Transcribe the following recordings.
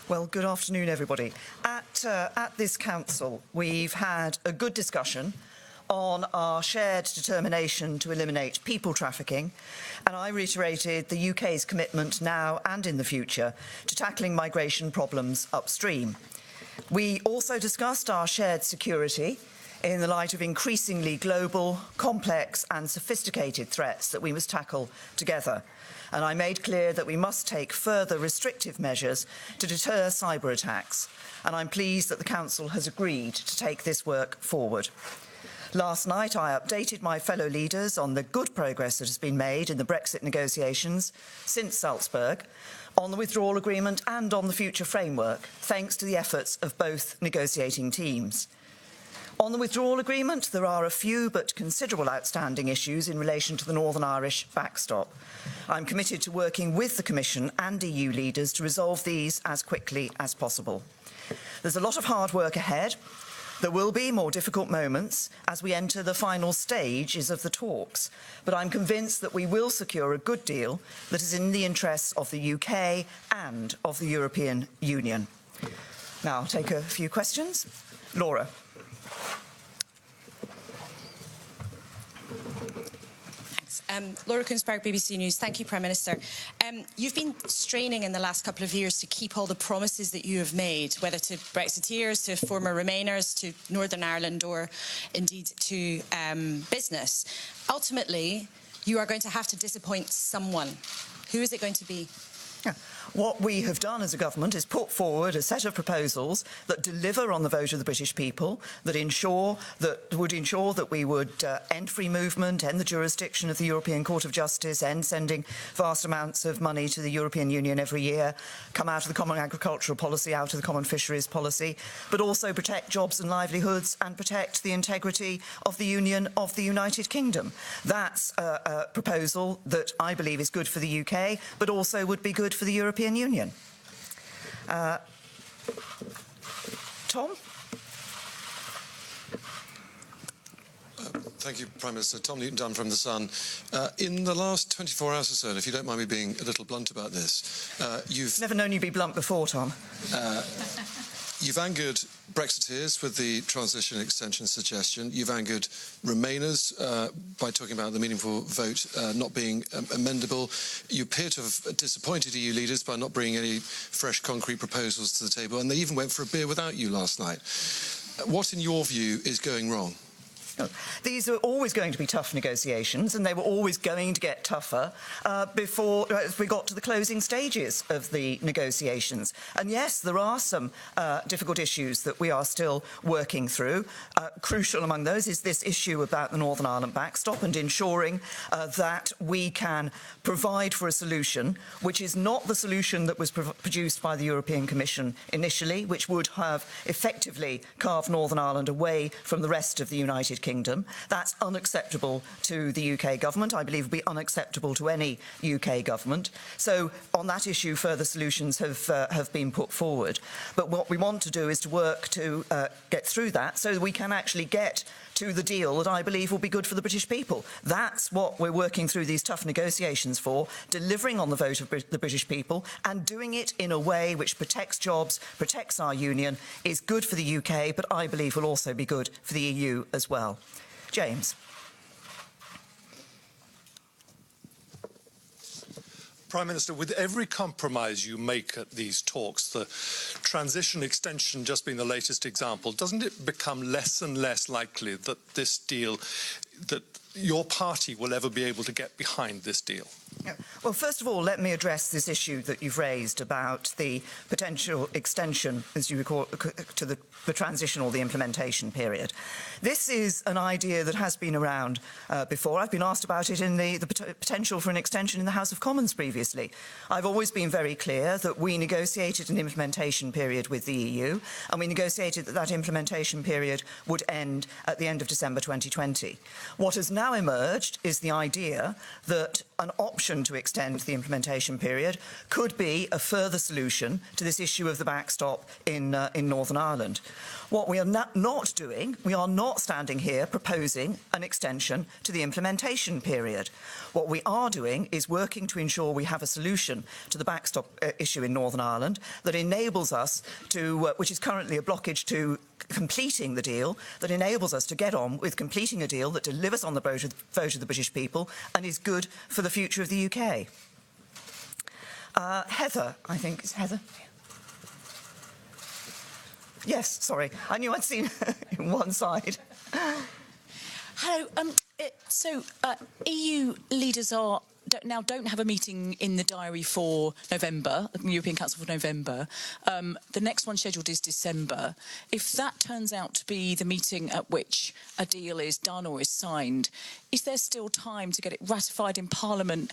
Well, good afternoon, everybody. At this Council, we've had a good discussion on our shared determination to eliminate people trafficking, and I reiterated the UK's commitment now and in the future to tackling migration problems upstream. We also discussed our shared security in the light of increasingly global, complex and sophisticated threats that we must tackle together. And I made clear that we must take further restrictive measures to deter cyber attacks. And I'm pleased that the Council has agreed to take this work forward. Last night, I updated my fellow leaders on the good progress that has been made in the Brexit negotiations since Salzburg, on the withdrawal agreement and on the future framework, thanks to the efforts of both negotiating teams. On the withdrawal agreement, there are a few but considerable outstanding issues in relation to the Northern Irish backstop. I'm committed to working with the Commission and EU leaders to resolve these as quickly as possible. There's a lot of hard work ahead. There will be more difficult moments as we enter the final stages of the talks, but I'm convinced that we will secure a good deal that is in the interests of the UK and of the European Union. Now, I'll take a few questions. Laura. Laura Kunsberg, BBC News. Thank you, Prime Minister. You've been straining in the last couple of years to keep all the promises that you have made, whether to Brexiteers, to former Remainers, to Northern Ireland, or indeed to business. Ultimately, you are going to have to disappoint someone. Who is it going to be? Yeah. What we have done as a government is put forward a set of proposals that deliver on the vote of the British people, that would ensure that we would end free movement, end the jurisdiction of the European Court of Justice, end sending vast amounts of money to the European Union every year, come out of the common agricultural policy, out of the common fisheries policy, but also protect jobs and livelihoods and protect the integrity of the Union of the United Kingdom. That's a proposal that I believe is good for the UK, but also would be good for the European Union. Tom? Thank you, Prime Minister. Tom Newton-Dunn from The Sun. In the last 24 hours or so, and if you don't mind me being a little blunt about this, you've... Never known you be blunt before, Tom. You've angered Brexiteers with the transition extension suggestion. You've angered Remainers by talking about the meaningful vote not being amendable. You appear to have disappointed EU leaders by not bringing any fresh concrete proposals to the table, and they even went for a beer without you last night. What, in your view, is going wrong? These are always going to be tough negotiations, and they were always going to get tougher before we got to the closing stages of the negotiations. And yes, there are some difficult issues that we are still working through. Crucial among those is this issue about the Northern Ireland backstop and ensuring that we can provide for a solution which is not the solution that was produced by the European Commission initially, which would have effectively carved Northern Ireland away from the rest of the United Kingdom. That's unacceptable to the UK government. I believe would be unacceptable to any UK government. So on that issue, further solutions have been put forward. But what we want to do is to work to get through that so that we can actually get to the deal that I believe will be good for the British people. That's what we're working through these tough negotiations for, delivering on the vote of the British people and doing it in a way which protects jobs, protects our union, is good for the UK, but I believe will also be good for the EU as well. James. Prime Minister, with every compromise you make at these talks, the transition extension just being the latest example, doesn't it become less and less likely that this deal, that your party will ever be able to get behind this deal? Yeah. Well, first of all, let me address this issue that you've raised about the potential extension, as you recall, to the transition or the implementation period. This is an idea that has been around before. I've been asked about it in the potential for an extension in the House of Commons previously. I've always been very clear that we negotiated an implementation period with the EU, and we negotiated that that implementation period would end at the end of December 2020. What has now emerged is the idea that an option to extend the implementation period could be a further solution to this issue of the backstop in Northern Ireland. What we are not doing, we are not standing here proposing an extension to the implementation period. What we are doing is working to ensure we have a solution to the backstop issue in Northern Ireland that enables us to, which is currently a blockage to completing the deal, that enables us to get on with completing a deal that delivers on the vote of the British people and is good for the future of the UK. Heather, I think. Is Heather? Yes, sorry. I knew I'd seen one side. Hello. EU leaders don't have a meeting in the diary for November, the European Council for November. The next one scheduled is December. If that turns out to be the meeting at which a deal is done or is signed, is there still time to get it ratified in Parliament,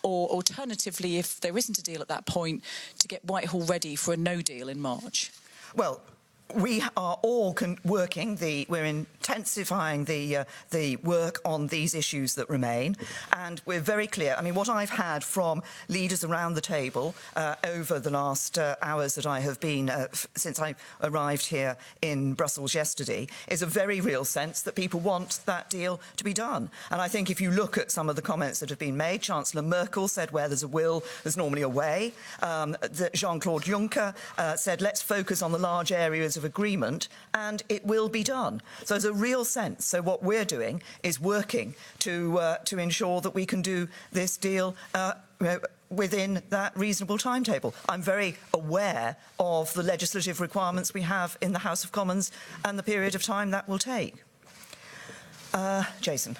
or alternatively, if there isn't a deal at that point, to get Whitehall ready for a no deal in March? Well, we are all working. We're intensifying the work on these issues that remain, and we're very clear. I mean, what I've had from leaders around the table over the last hours that I have been since I arrived here in Brussels yesterday is a very real sense that people want that deal to be done. And I think if you look at some of the comments that have been made, Chancellor Merkel said, "Where there's a will, there's normally a way." Jean-Claude Juncker said, "Let's focus on the large areas of agreement," and it will be done. So there's a real sense. So what we're doing is working to ensure that we can do this deal within that reasonable timetable. I'm very aware of the legislative requirements we have in the House of Commons and the period of time that will take. Jason.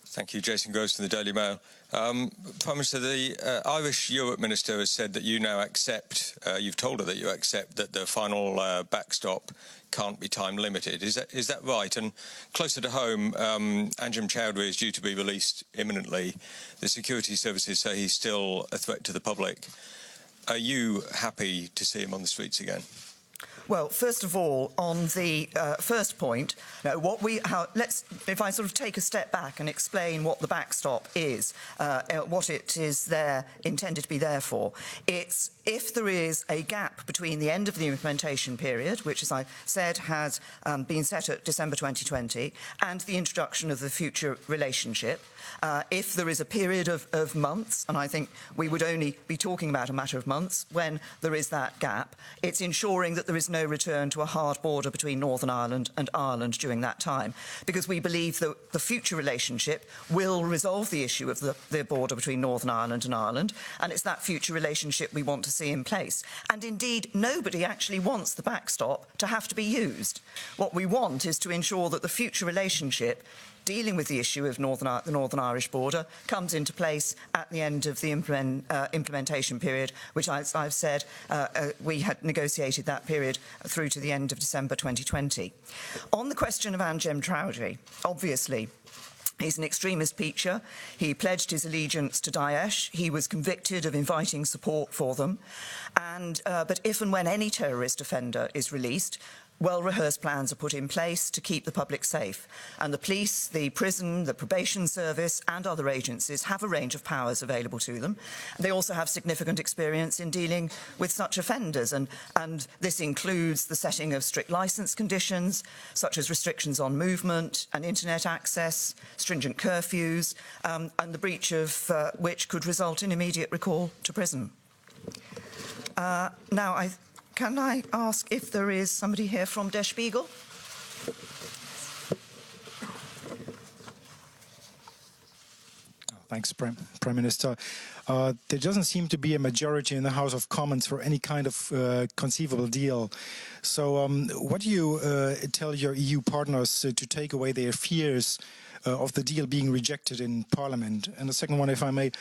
Thank you. Jason Gross from the Daily Mail. Prime Minister, the Irish Europe Minister has said that you now accept, you've told her that you accept that the final backstop can't be time limited. Is that right? And closer to home, Anjem Choudary is due to be released imminently. The security services say he's still a threat to the public. Are you happy to see him on the streets again? Well, first of all, on the first point, if I sort of take a step back and explain what the backstop is, what it is intended to be there for. It's if there is a gap between the end of the implementation period, which, as I said, has been set at December 2020, and the introduction of the future relationship, if there is a period of months, and I think we would only be talking about a matter of months when there is that gap, it's ensuring that there is no return to a hard border between Northern Ireland and Ireland during that time, because we believe that the future relationship will resolve the issue of the border between Northern Ireland and Ireland, and it's that future relationship we want to see in place. And indeed, nobody actually wants the backstop to have to be used. What we want is to ensure that the future relationship dealing with the issue of the Northern Irish border comes into place at the end of the implementation period, which, as I've said, we had negotiated that period through to the end of December 2020. On the question of Anjem Choudary, obviously, he's an extremist preacher. He pledged his allegiance to Daesh. He was convicted of inviting support for them. But if and when any terrorist offender is released, well-rehearsed plans are put in place to keep the public safe. And the police, the prison, the probation service and other agencies have a range of powers available to them. They also have significant experience in dealing with such offenders. And this includes the setting of strict licence conditions, such as restrictions on movement and internet access, stringent curfews, and the breach of which could result in immediate recall to prison. Can I ask if there is somebody here from Der Spiegel? Thanks, Prime Minister. There doesn't seem to be a majority in the House of Commons for any kind of conceivable deal. So what do you tell your EU partners to take away their fears of the deal being rejected in Parliament? And the second one, if I may,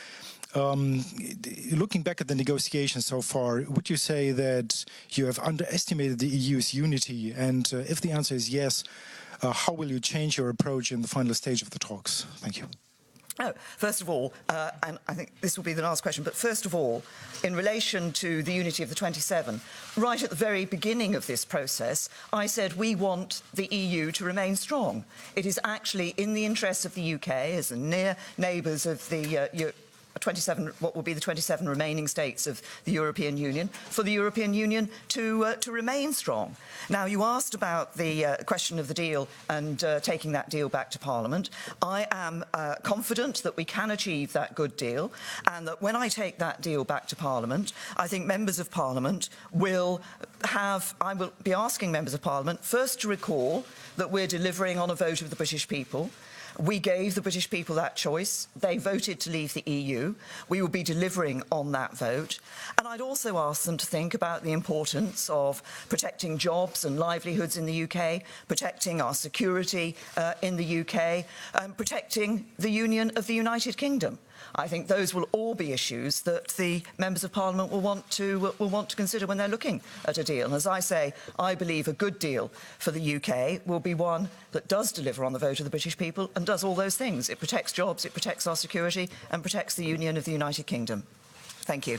looking back at the negotiations so far, would you say that you have underestimated the EU's unity? And if the answer is yes, how will you change your approach in the final stage of the talks? Thank you. Oh, first of all, and I think this will be the last question, but first of all, in relation to the unity of the 27, right at the very beginning of this process, I said we want the EU to remain strong. It is actually in the interests of the UK, as the near neighbours of the what will be the 27 remaining states of the European Union, for the European Union to remain strong. Now, you asked about the question of the deal and taking that deal back to Parliament. I am confident that we can achieve that good deal, and that when I take that deal back to Parliament, I think members of Parliament I will be asking members of Parliament first to recall that we're delivering on a vote of the British people. We gave the British people that choice. They voted to leave the EU. We will be delivering on that vote. And I'd also ask them to think about the importance of protecting jobs and livelihoods in the UK, protecting our security in the UK, and protecting the Union of the United Kingdom. I think those will all be issues that the members of Parliament will want to consider when they're looking at a deal. And as I say, I believe a good deal for the UK will be one that does deliver on the vote of the British people and does all those things. It protects jobs, it protects our security, and protects the Union of the United Kingdom. Thank you.